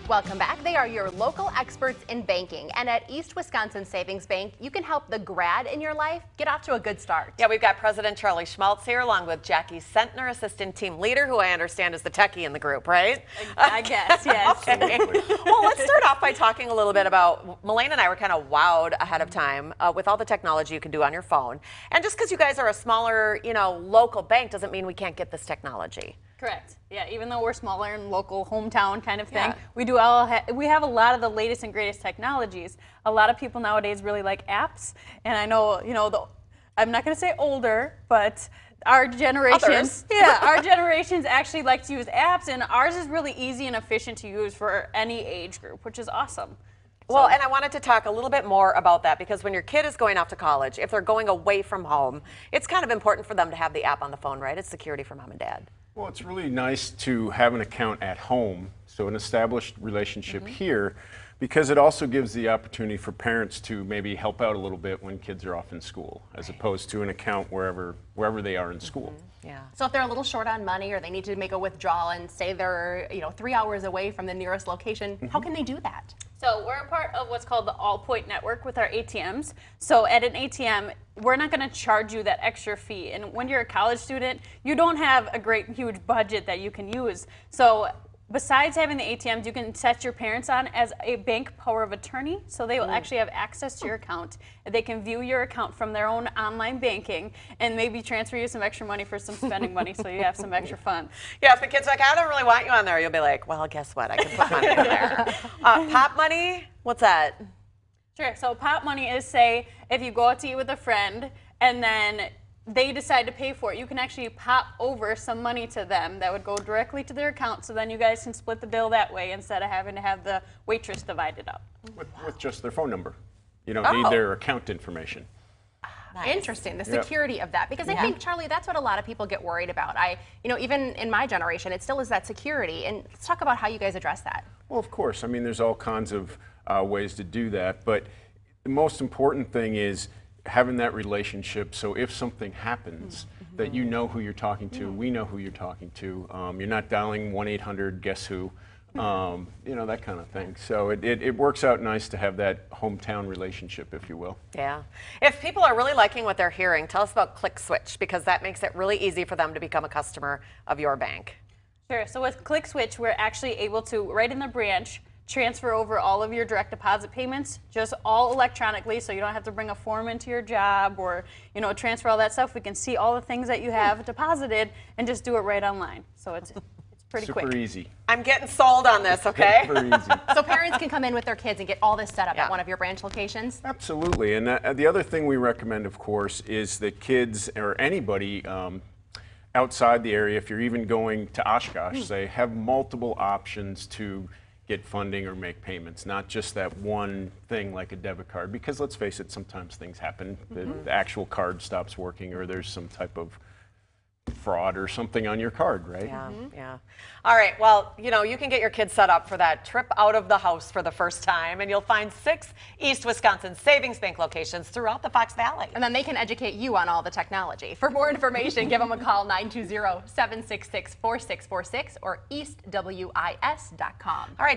Welcome back. They are your local experts in banking. And at East Wisconsin Savings Bank, you can help the grad in your life get off to a good start. Yeah, we've got President Charlie Schmaltz here along with Jacki Sentner, assistant team leader, who I understand is the techie in the group, right? I guess, yes. Okay. Well, let's start off by talking a little bit about, Melaine and I were kind of wowed ahead of time with all the technology you can do on your phone. And just because you guys are a smaller, local bank doesn't mean we can't get this technology. Correct. Yeah, even though we're smaller and local, hometown kind of thing, Yeah. we have a lot of the latest and greatest technologies. A lot of people nowadays really like apps, and I know, I'm not going to say older, but our generations, our generations actually like to use apps, and ours is really easy and efficient to use for any age group, which is awesome. Well, and I wanted to talk a little bit more about that because when your kid is going off to college, if they're going away from home, it's kind of important for them to have the app on the phone, right? It's security for mom and dad. Well, it's really nice to have an account at home, so an established relationship here, because it also gives the opportunity for parents to maybe help out a little bit when kids are off in school, as opposed to an account wherever they are in school. Yeah. So if they're a little short on money or they need to make a withdrawal and say they're 3 hours away from the nearest location, how can they do that? So we're a part of what's called the All-Point Network with our ATMs. So at an ATM, we're not going to charge you that extra fee. And when you're a college student, you don't have a great, huge budget that you can use. So besides having the ATMs, you can set your parents on as a bank power of attorney. So they will actually have access to your account. They can view your account from their own online banking and maybe transfer you some extra money for some spending money so you have some extra fun. Yeah, if the kid's like, I don't really want you on there, you'll be like, well, guess what? I can put money in there. Pop money? What's that? Sure. So pop money is, say, if you go out to eat with a friend and then they decide to pay for it, you can actually pop over some money to them that would go directly to their account, so then you guys can split the bill that way instead of having to have the waitress divide it up. With just their phone number. You don't need their account information. Nice. Interesting, the security of that, because I think, Charlie, that's what a lot of people get worried about. Even in my generation, it still is that security. And let's talk about how you guys address that. Well, of course. I mean, there's all kinds of ways to do that, but the most important thing is having that relationship, so if something happens, that you know who you're talking to, we know who you're talking to. You're not dialing 1-800 guess who, that kind of thing. So it works out nice to have that hometown relationship, if you will. Yeah. If people are really liking what they're hearing, tell us about Click Switch, because that makes it really easy for them to become a customer of your bank. Sure. So with Click Switch, we're actually able to, right in the branch, transfer over all of your direct deposit payments, just all electronically, so you don't have to bring a form into your job or transfer all that stuff. We can see all the things that you have deposited and just do it right online. So it's pretty quick. Super easy. I'm getting sold on this, okay? Super easy. So parents can come in with their kids and get all this set up at one of your branch locations? Absolutely. And the other thing we recommend, of course, is that kids or anybody outside the area, if you're even going to Oshkosh, say, have multiple options to get funding or make payments, not just that one thing like a debit card, because let's face it, sometimes things happen. The actual card stops working or there's some type of fraud or something on your card, right? Yeah, yeah. All right, well, you can get your kids set up for that trip out of the house for the first time, and you'll find 6 East Wisconsin Savings Bank locations throughout the Fox Valley. And then they can educate you on all the technology. For more information, give them a call, 920-766-4646 or eastwis.com. All right.